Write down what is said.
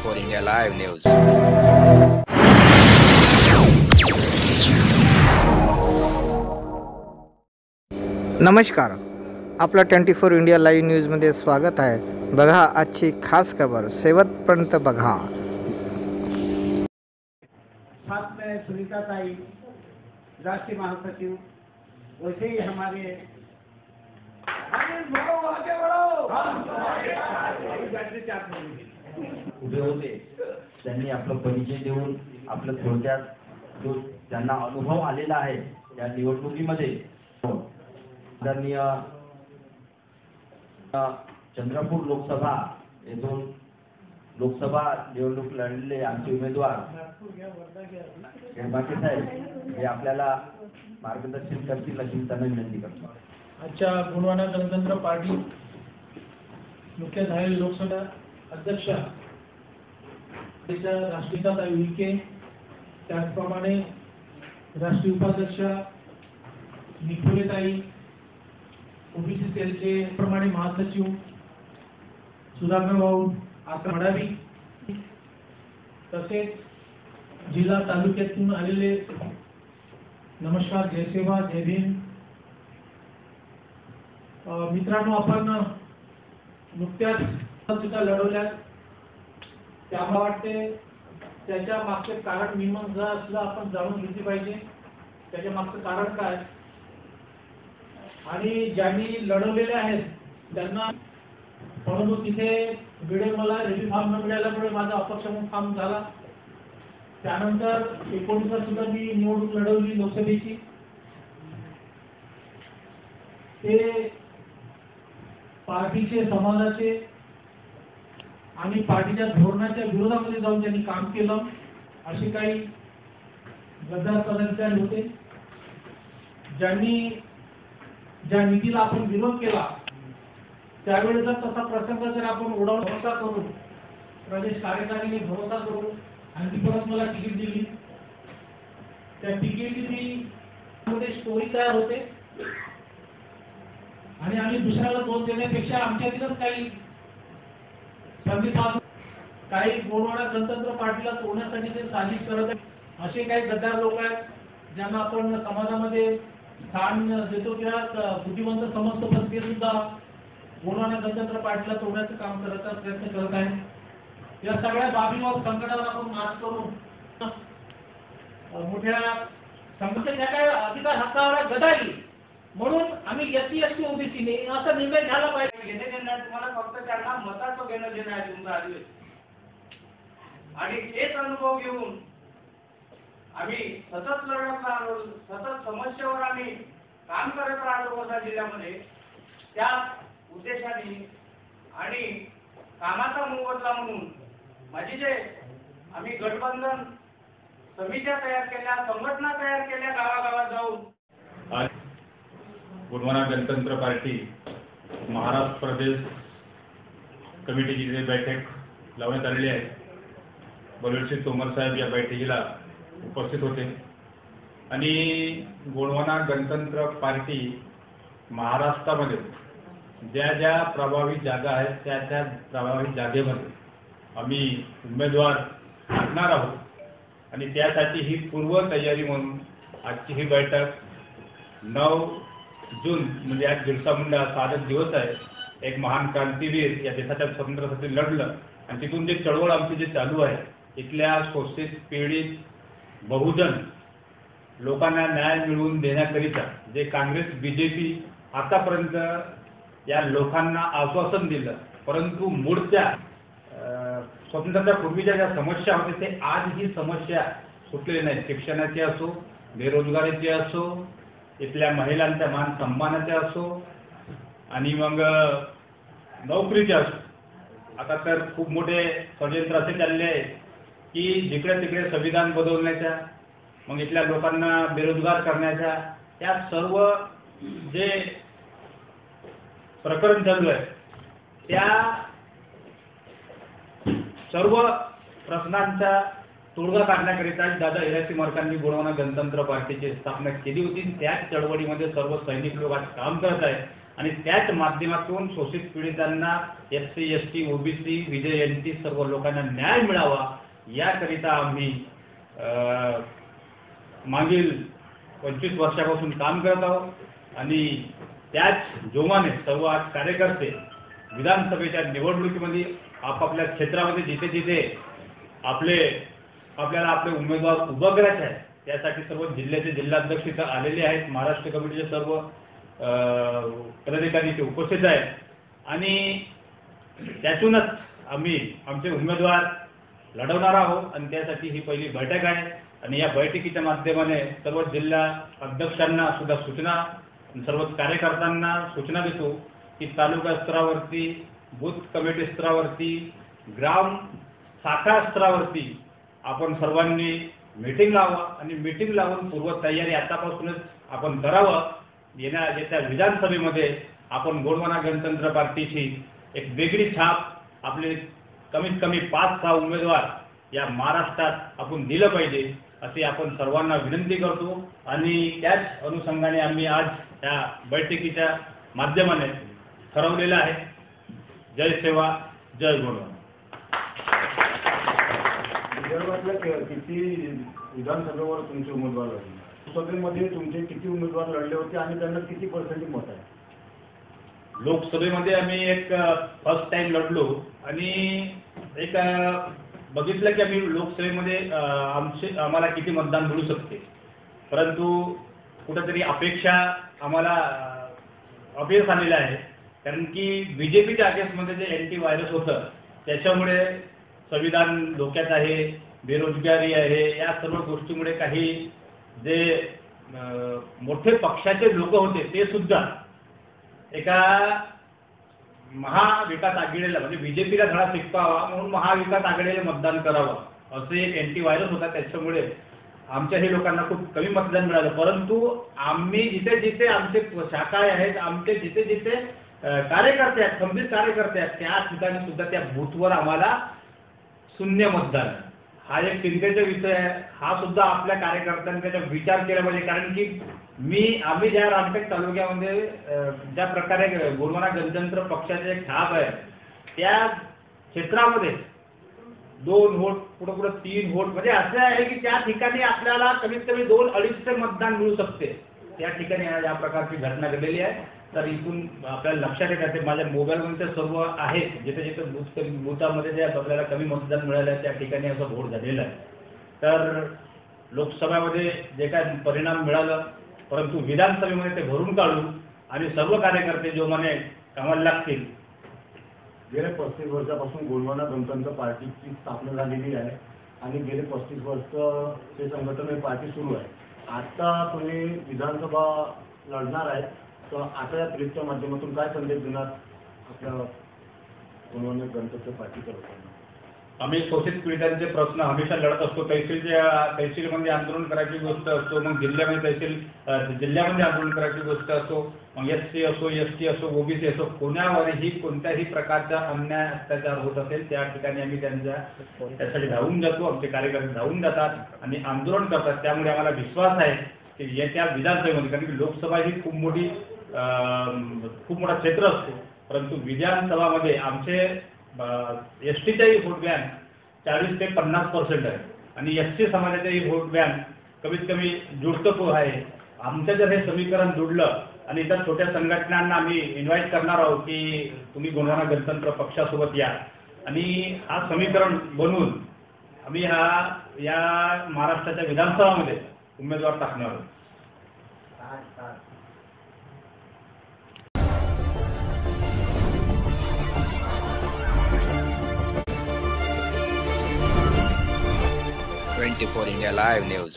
24 India Live News. नमस्कार, आपला 24 India live न्यूजमध्ये स्वागत आहे. बघा आजची खास खबर, शेवटपर्यंत बघा. साथ में सुनीता ताई, राष्ट्रीय महासचिव, वैसे ही हमारे उभे होते. त्यांनी आपला परिचय देऊन आपलं थोडक्यात जो त्यांना अनुभव आलेला आहे या निवडणुकीमध्ये आदरणीय चंद्रपूर लोकसभा येथून लोकसभा निवडणूक लढलेले आमचे उमेदवार बाकी साहेब हे आपल्याला मार्गदर्शन करतील अशी त्यांना विनंती करतो. आजच्या गुणवाना गणतंत्र पार्टी मुख्य झालेले लोकसभा अध्यक्ष राष्ट्रीय विखे, त्याचप्रमाणे राष्ट्रीय उपाध्यक्ष निखोलेताई, ओबीसी सेलचे प्रमाणे महासचिव सुधाकर भाऊ आकमडावी, तसेच जिल्हा तालुक्यातून आलेले नमस्कार, जय सेवा, जय भीम. मित्रांनो, आपण नुकत्याच सुद्धा लढवल्यात. त्यामुळे वाटते त्याच्या मागचे कारण मीमांसा सुद्धा आपण जाणून घेतली पाहिजे. त्याच्या मागचं कारण काय आणि ज्यांनी लढवलेले आहेत त्यांना, परंतु तिथे वेळेवर मला रेडी फॉर्म न मिळाल्यामुळे माझा अपक्ष म्हणून फॉर्म झाला. त्यानंतर 19 सुद्धा मी निवडणूक लढवली लोकसभेची. ते पार्टीचे, समाजाचे आणि पार्टीच्या धोरणाच्या विरोधामध्ये जाऊन त्यांनी काम केलं. असे काही गद्दार पदाधिकारी होते ज्यांनी ज्या नीतीला आपण विरोध केला त्यावेळेचा तसा प्रसंग जर आपण भरोसा करून, प्रदेश कार्यकारिणीने भरोसा करून आणि ती परत मला तिकीट दिली. त्या तिकीटची स्टोरी तयार होते आणि आम्ही दुसऱ्याला दोष देण्यापेक्षा आमच्यातीलच काही काही गोडवाडा गणतंत्र पार्टीला तोडण्यासाठी ते साजिश करत आहेत. असे काही गद्दार लोक आहेत ज्यांना आपण समाजामध्ये स्थान देतो किंवा बुद्धिवंत समजतो, पण ते सुद्धा गोडवाडा गणतंत्र पार्टीला तोडण्याचं काम करत प्रयत्न करत आहेत. या सगळ्या बाबींवर संकटावर आपण मात करून मोठ्या संघटनेच्या काय अधिकार हक्कावर गदाई म्हणून आम्ही एसटी ओबीसीने असा निर्णय घ्यायला पाहिजे. घेणे देण्यात तुम्हाला फक्त त्यांना मताचं घेणं देणं आहे तुमचं अधिवेशन, आणि तेच अनुभव घेऊन आम्ही सतत लढत राहतो, सतत समस्येवर आम्ही काम करत राहतो वर्धा जिल्ह्यामध्ये. त्या उद्देशाने आणि कामाचा मोबदला म्हणून माझी जे आम्ही गठबंधन समित्या तयार केल्या, संघटना तयार केल्या गावागावात जाऊन. गुणवाना गणतंत्र पार्टी महाराष्ट्र प्रदेश कमिटीची जी बैठक लावण्यात आलेली आहे. बलवीरसिंग तोमर साहेब या बैठकीला उपस्थित होते आणि गुणवाना गणतंत्र पार्टी महाराष्ट्रामध्ये ज्या ज्या प्रभावित जागा आहेत त्या त्या प्रभावित जागेमध्ये आम्ही उमेदवार आणणार आहोत आणि त्यासाठी ही पूर्व तयारी म्हणून आजची ही बैठक 9 जून म्हणजे आज बिरसा मुंडा 6 दिवस आहे. एक महान क्रांतीवीर या देशाच्या स्वातंत्र्यासाठी लढलं आणि तिथून जे चळवळ आमची जे चालू आहे, इथल्या शोषित पीडित बहुजन लोकांना न्याय मिळवून देण्याकरिता जे काँग्रेस बीजेपी आतापर्यंत या लोकांना आश्वासन दिलं, परंतु मूळच्या स्वातंत्र्यापूर्वीच्या ज्या समस्या होत्या ते आज ही समस्या सुटलेली नाही. शिक्षणाची असो, बेरोजगारीची असो, इथल्या महिलांच्या मान सन्मानाच्या असो आणि मग नोकरीच्या असो. आता तर खूप मोठे षडयंत्र असे चालले आहे की जिकडे तिकडे संविधान बदलण्याच्या, मग इथल्या लोकांना बेरोजगार करण्याच्या, या सर्व जे प्रकरण चालू आहे त्या सर्व प्रश्नांचा तोडगा काढण्याकरिता दादा हिरासिंग मार्कांनी गुणवाना गणतंत्र पार्टीची स्थापना केली होती. त्याच चळवळीमध्ये सर्व सैनिक लोक आज काम करत आहेत आणि त्याच माध्यमातून शोषित पीडितांना SC ST OBC VJNT सर्व लोकांना न्याय मिळावा याकरिता आम्ही मागील 25 वर्षापासून काम करत आहोत आणि त्याच जोमाने सर्व आज कार्यकर्ते विधानसभेच्या निवडणुकीमध्ये आपापल्या क्षेत्रामध्ये जिथे जिथे आपल्याला आपले उमेदवार उभं करायचे आहेत त्यासाठी सर्व जिल्ह्याचे जिल्हाध्यक्ष इथं आलेले आहेत. महाराष्ट्र कमिटीचे सर्व पदाधिकारी इथे उपस्थित आहेत आणि त्यातूनच आम्ही आमचे उमेदवार लढवणार आहोत आणि त्यासाठी ही पहिली बैठक आहे. आणि या बैठकीच्या माध्यमाने सर्व जिल्हा अध्यक्षांना सुद्धा सूचना सर्व कार्यकर्त्यांना सूचना देतो की तालुका स्तरावरती बूथ कमिटी स्तरावरती ग्राम शाखा स्तरावरती आपण सर्वांनी मीटिंग लावा आणि मीटिंग लावून पूर्वतयारी आतापासूनच आपण करावं. येत्या विधानसभेमध्ये आपण गोंडवाना गणतंत्र पार्टीची एक वेगळी छाप आपले कमीत कमी 5-6 उमेदवार या महाराष्ट्रात आपण दिलं पाहिजे अशी आपण सर्वांना विनंती करतो आणि त्याच अनुषंगाने आम्ही आज या बैठकीच्या माध्यमाने ठरवलेलं आहे. जय सेवा जय गोंडवाना. विदर्भातल्या किती विधानसभेवर तुमचे उमेदवार लढले? लोकसभेमध्ये तुमचे किती उमेदवार लढले होते आणि त्यांना किती पर्सेंटेज मत आहे? लोकसभेमध्ये आम्ही एक फर्स्ट टाइम लढलो आणि एक बघितलं की आम्ही लोकसभेमध्ये आम्हाला किती मतदान मिळू शकते, परंतु कुठेतरी अपेक्षा आम्हाला अपयश आलेलं आहे. कारण की BJPच्या अगेन्स्टमध्ये जे अँटी व्हायरस होतं त्याच्यामुळे संविधान धोक्यात आहे, बेरोजगारी आहे, या सर्व गोष्टीमुळे काही जे मोठे पक्षाचे लोक होते ते सुद्धा एका महाविकास आघाडीला म्हणजे BJPला धडा शिकवावा म्हणून महाविकास आघाडीला मतदान करावं असे एक अँटी व्हायरस होता. त्याच्यामुळे आमच्याही लोकांना खूप कमी मतदान मिळालं. परंतु आम्ही जिथे जिथे आमचे शाखा आहेत, आमचे जिथे जिथे कार्यकर्ते आहेत, खंबीर कार्यकर्ते आहेत, त्या ठिकाणी सुद्धा त्या बूथवर आम्हाला शून्य मतदान. हा एक चिंतेचा विषय आहे. हा सुद्धा आपल्या कार्यकर्त्यांनी त्याचा विचार केला पाहिजे. कारण की आम्ही ज्या रामटेक तालुक्यामध्ये ज्या प्रकारे गोंडवाना गणतंत्र पक्षाचे एक ठाप आहे त्या क्षेत्रामध्ये 2 व्होट पुढे 3 व्होट म्हणजे असे आहे की त्या ठिकाणी आपल्याला कमीत कमी 2-2.5 मतदान मिळू शकते. त्या ठिकाणी या प्रकारची घटना घडलेली आहे. तर इथून आपल्याला लक्षात येते माझ्या मोबाईलमध्ये सर्व आहेत जिथे जिथे बूथामध्ये जे आपल्याला कमी मतदान मिळालं आहे त्या ठिकाणी असं व्होट झालेलं आहे. तर लोकसभामध्ये जे काय परिणाम मिळालं परंतु विधानसभेमध्ये ते भरून काढू आणि सर्व कार्यकर्ते जोमाने कामाला लागतील. गेल्या 35 वर्षापासून गोंडवाना गणतंत्र पार्टीची स्थापना झालेली आहे आणि गेले 35 वर्ष ते संघटन पार्टी सुरू आहे. आता तुम्ही विधानसभा लढणार आहे तर आता या ट्रिपच्या माध्यमातून काय संदेश देणार आपल्या गोंडवाना गणतंत्र पार्टी करताना? आम्ही शोषित पीडितांचे प्रश्न हमेशा लढत असतो. तहसीलमध्ये आंदोलन करायची गोष्ट असतो, मग जिल्ह्यामध्ये आंदोलन करायची गोष्ट असतो, मग SC असो ST असो OBC असो कोणावरही कोणत्याही प्रकारचा अन्याय अत्याचार होत असेल त्या ठिकाणी आम्ही त्यासाठी धावून जातो. आमचे कार्यकर्ते धावून जातात आणि आंदोलन करतात. त्यामुळे आम्हाला विश्वास आहे की येत्या विधानसभेमध्ये कारण की लोकसभा ही खूप मोठा क्षेत्र असतो परंतु विधानसभामध्ये आमचे STचाही व्होट बँक 40 ते 50% आहे आणि SC समाजाचाही व्होट बँक कमीत कमी जुळतो आहे. आमचं जर हे समीकरण जुळलं आणि इतर छोट्या संघटनांना आम्ही इन्व्हाइट करणार आहोत की तुम्ही गोंडवाना गणतंत्र पक्षासोबत या आणि हा समीकरण बनवून आम्ही या महाराष्ट्राच्या विधानसभामध्ये उमेदवार टाकणार आहोत. 24 India Live News.